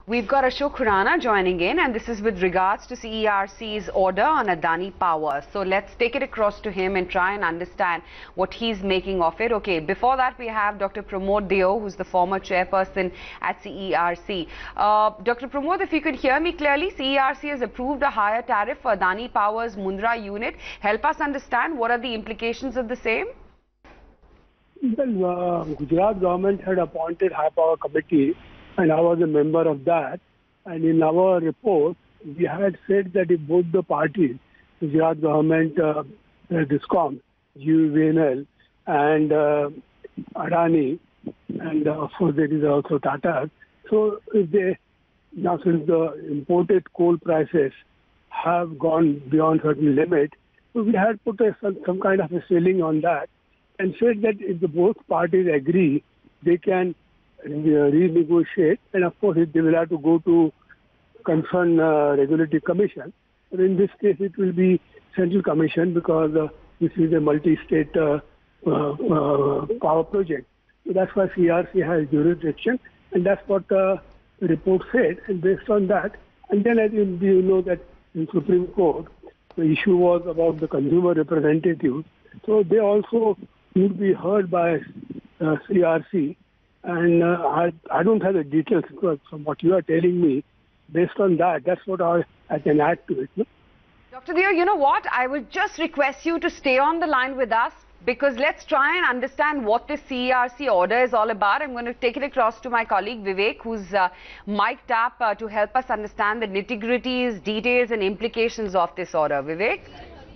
We've got Ashok Khurana joining in, and this is with regards to CERC's order on Adani Power. So let's take it across to him and try and understand what he's making of it. Okay, before that we have Dr. Pramod Deo, who's the former chairperson at CERC. Dr. Pramod, if you could hear me clearly, CERC has approved a higher tariff for Adani Power's Mundra unit. Help us understand what are the implications of the same? Well, Gujarat government had appointed high power committee, and I was a member of that. And in our report, we had said that if both the parties, Gujarat government, Discom, GUVNL, and Adani, and of course there is also Tata. So if they, now since the imported coal prices have gone beyond certain limit, so we had put some kind of a ceiling on that and said that if the both parties agree, they can renegotiate, and of course they will have to go to concerned regulatory commission. But in this case, it will be central commission because this is a multi-state power project. So that's why CERC has jurisdiction, and that's what the report said. And based on that, and then as you know that in Supreme Court, the issue was about the consumer representatives. So they also would be heard by CERC. And I don't have the details from what you are telling me. Based on that, that's what I can add to it. No? Dr. Deo, you know what? I would just request you to stay on the line with us, because let's try and understand what this CERC order is all about. I'm going to take it across to my colleague Vivek, who's mic'd up to help us understand the nitty-gritties, details and implications of this order. Vivek?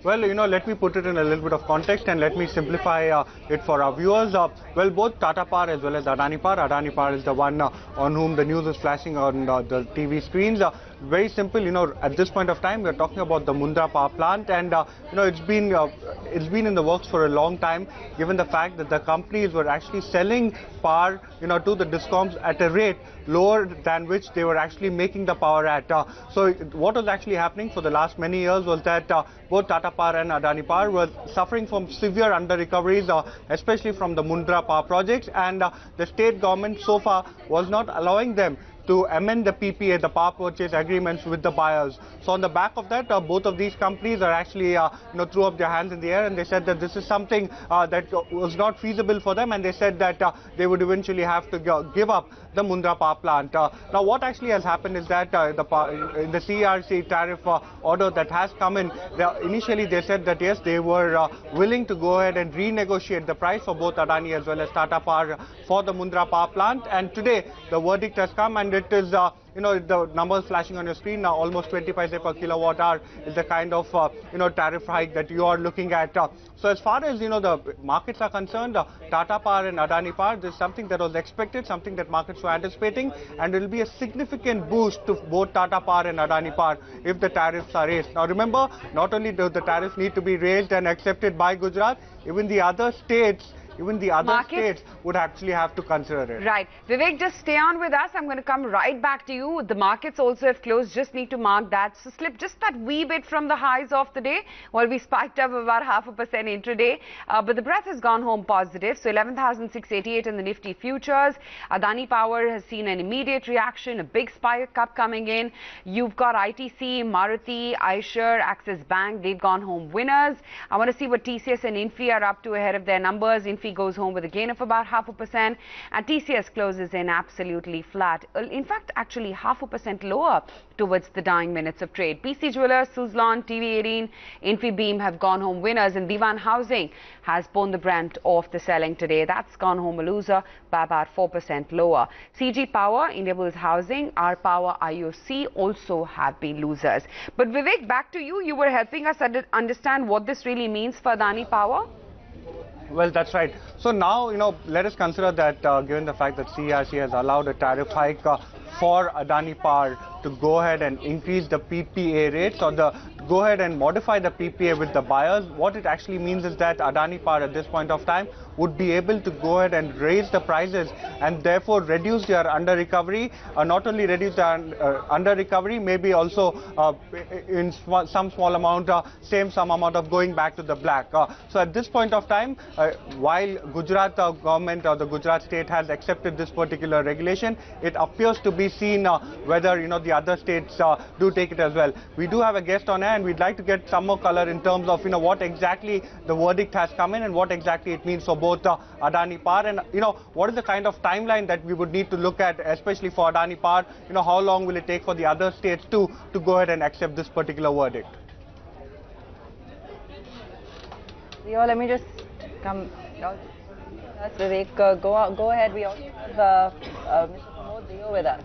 Well, let me put it in a little bit of context and let me simplify it for our viewers. Well, both Tata Power as well as Adani Power is the one on whom the news is flashing on the TV screens. Very simple, at this point of time, we're talking about the Mundra power plant, and it's been in the works for a long time, given the fact that the companies were actually selling power, to the Discoms at a rate lower than which they were actually making the power at. So what was actually happening for the last many years was that both Tata Power and Adani Power were suffering from severe under-recoveries, especially from the Mundra power projects, and the state government so far was not allowing them to amend the PPA, the power purchase agreements with the buyers. So on the back of that, both of these companies are actually, threw up their hands in the air, and they said that this is something that was not feasible for them, and they said that they would eventually have to give up the Mundra power plant. Now, what actually has happened is that in the CERC tariff order that has come in, initially they said that yes, they were willing to go ahead and renegotiate the price for both Adani as well as Tata Power for the Mundra power plant, and today the verdict has come, and it is the numbers flashing on your screen now. Almost 20 paise per kilowatt hour is the kind of tariff hike that you are looking at. So as far as the markets are concerned, Tata Power and Adani Power, this is something that was expected, something that markets were anticipating, and it will be a significant boost to both Tata Power and Adani Power if the tariffs are raised. Now remember, not only do the tariffs need to be raised and accepted by Gujarat, even the other states would actually have to consider it. Right. Vivek, just stay on with us. I'm going to come right back to you. The markets also have closed. Just need to mark that. So slip just that wee bit from the highs of the day. Well, we spiked up about 0.5% intraday. But the breath has gone home positive. So 11,688 in the Nifty futures. Adani Power has seen an immediate reaction, a big spike up coming in. You've got ITC, Maruti, Eicher, Axis Bank. They've gone home winners. I want to see what TCS and Infi are up to ahead of their numbers. Infi goes home with a gain of about 0.5%, and TCS closes in absolutely flat. In fact, actually 0.5% lower towards the dying minutes of trade. PC Jewelers, Suzlon, TV18, Infibeam have gone home winners, and Diwan Housing has borne the brunt of the selling today. That's gone home a loser by about 4% lower. CG Power, Indiabulls Housing, R Power, IOC also have been losers. But Vivek, back to you. You were helping us understand what this really means for Adani Power. Well, that's right. So now, let us consider that given the fact that CERC has allowed a tariff hike for Adani Power to go ahead and increase the PPA rates or go ahead and modify the PPA with the buyers. What it actually means is that Adani Power at this point of time would be able to go ahead and raise the prices and therefore reduce their under recovery, not only reduce the under recovery, maybe also in some small amount, same some amount of going back to the black. So at this point of time, while Gujarat government or the Gujarat state has accepted this particular regulation, it appears to be seen whether the other states do take it as well. We do have a guest on air and we'd like to get some more color in terms of what exactly the verdict has come in and what exactly it means for both Adani Power and what is the kind of timeline that we would need to look at, especially for Adani Power. How long will it take for the other states to go ahead and accept this particular verdict? Leo, let me just come. Vivek, go ahead. We also have Mr. Pramod Deo with us.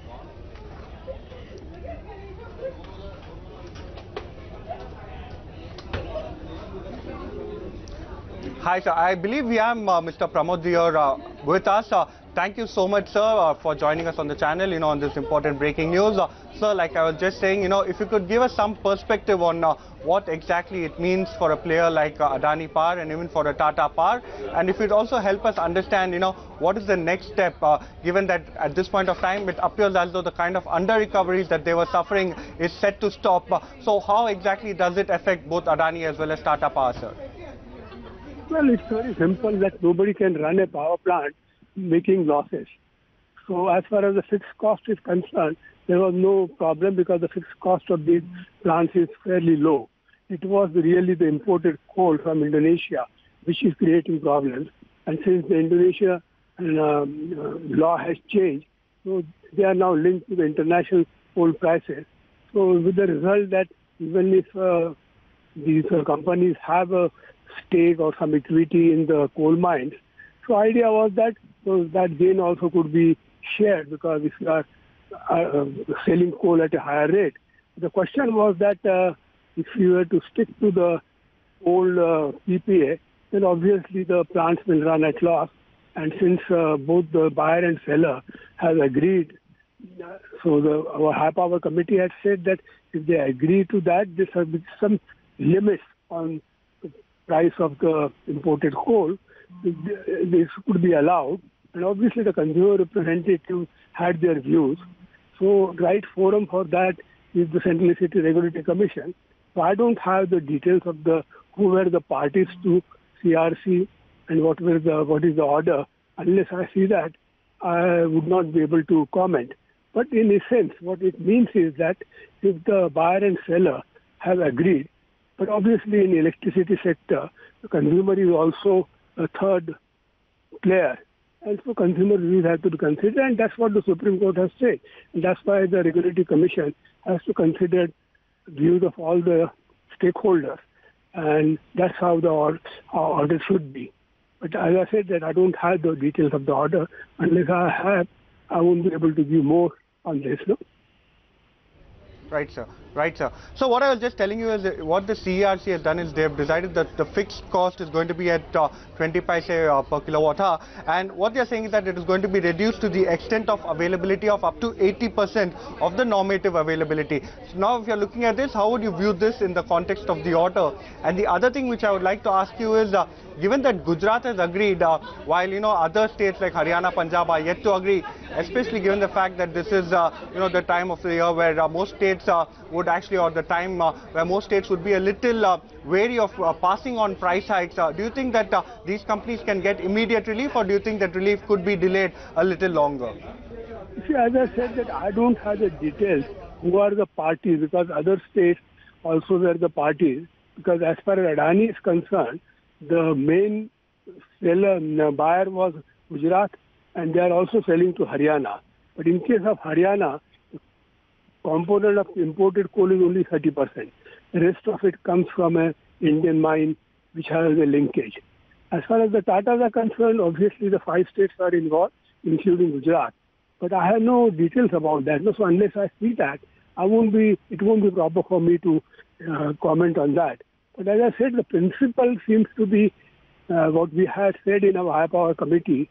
Hi, sir. I believe we have Mr. Pramod Deo with us. Thank you so much, sir, for joining us on the channel, on this important breaking news. Sir, like I was just saying, if you could give us some perspective on what exactly it means for a player like Adani Power and even for a Tata Power, and if it also help us understand, what is the next step, given that at this point of time it appears as though the kind of under recoveries that they were suffering is set to stop. So how exactly does it affect both Adani as well as Tata Power, sir? Well, it's very simple that nobody can run a power plant making losses. So as far as the fixed cost is concerned, there was no problem because the fixed cost of these plants is fairly low. It was really the imported coal from Indonesia which is creating problems. And since the Indonesia law has changed, so they are now linked to the international coal prices. So with the result that even if these companies have a stake or some equity in the coal mines, so idea was that that gain also could be shared, because if you are selling coal at a higher rate. The question was that if you were to stick to the old PPA, then obviously the plants will run at loss. And since both the buyer and seller have agreed, so our high power committee had said that if they agree to that, there should be some limits on the price of the imported coal. This could be allowed. And obviously the consumer representatives had their views. So right forum for that is the Central Electricity Regulatory Commission. So I don't have the details of who were the parties to CRC and what is the order. Unless I see that, I would not be able to comment. But in a sense, what it means is that if the buyer and seller have agreed, but obviously in the electricity sector, the consumer is also a third player. And so consumer views have to be considered, and that's what the Supreme Court has said. And that's why the Regulatory Commission has to consider views of all the stakeholders. And that's how the order should be. But as I said, that I don't have the details of the order. Unless I have, I won't be able to give more on this. No? Right, sir. Right, sir. So what I was just telling you is that what the CERC has done is they have decided that the fixed cost is going to be at 20 paise per kilowatt hour, and what they are saying is that it is going to be reduced to the extent of availability of up to 80% of the normative availability. So now if you are looking at this, how would you view this in the context of the order? And the other thing which I would like to ask you is, given that Gujarat has agreed, while other states like Haryana, Punjab are yet to agree, especially given the fact that this is the time of the year where most states would actually, or the time where most states would be a little wary of passing on price hikes. Do you think that these companies can get immediate relief, or do you think that relief could be delayed a little longer? See, as I said, that I don't have the details who are the parties, because other states also were the parties. Because as far as Adani is concerned, the main buyer was Gujarat, and they are also selling to Haryana. But in case of Haryana, the component of imported coal is only 30%. The rest of it comes from an Indian mine which has a linkage. As far as the Tatas are concerned, obviously the 5 states are involved, including Gujarat. But I have no details about that. So unless I see that, it won't be proper for me to comment on that. But as I said, the principle seems to be what we had said in our high power committee.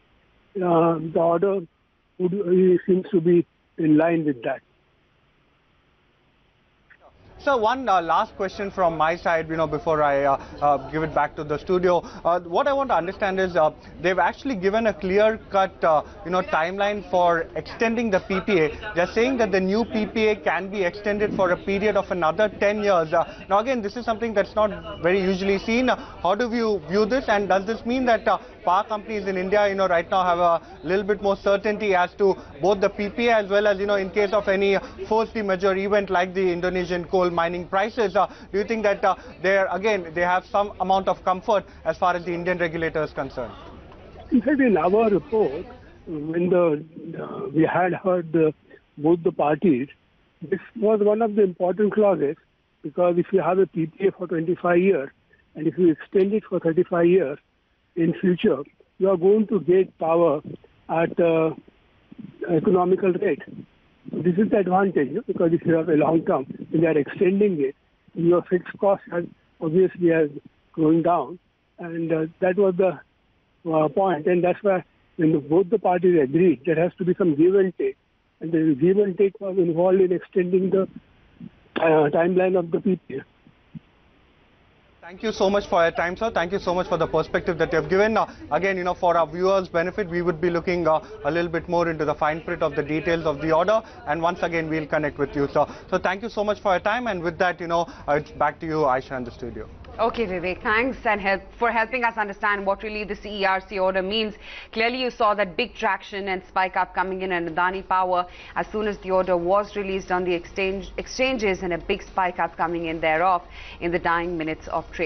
The order seems to be in line with that. So one last question from my side, before I give it back to the studio. What I want to understand is they've actually given a clear-cut, timeline for extending the PPA. They're saying that the new PPA can be extended for a period of another 10 years. Now again, this is something that's not very usually seen. How do you view this, and does this mean that power companies in India, right now have a little bit more certainty as to both the PPA as well as, in case of any force majeure event like the Indonesian coal mining prices? Do you think that they have some amount of comfort as far as the Indian regulator is concerned? In fact, in our report, when we had heard both the parties, this was one of the important clauses, because if you have a PPA for 25 years and if you extend it for 35 years in future, you are going to get power at economical rate. This is the advantage, because if you have a long term, when they are extending it, your fixed cost obviously has going down, and that was the point, and that's why when both the parties agreed, there has to be some give and take, and the give and take was involved in extending the timeline of the PPA. Thank you so much for your time, sir. Thank you so much for the perspective that you have given. Again, for our viewers' benefit, we would be looking a little bit more into the fine print of the details of the order. And once again, we'll connect with you, sir. So thank you so much for your time. And with that, it's back to you, Aisha, in the studio. Okay, Vivek, thanks for helping us understand what really the CERC order means. Clearly, you saw that big traction and spike up coming in at Adani Power as soon as the order was released on the exchanges, and a big spike up coming in thereof in the dying minutes of trade.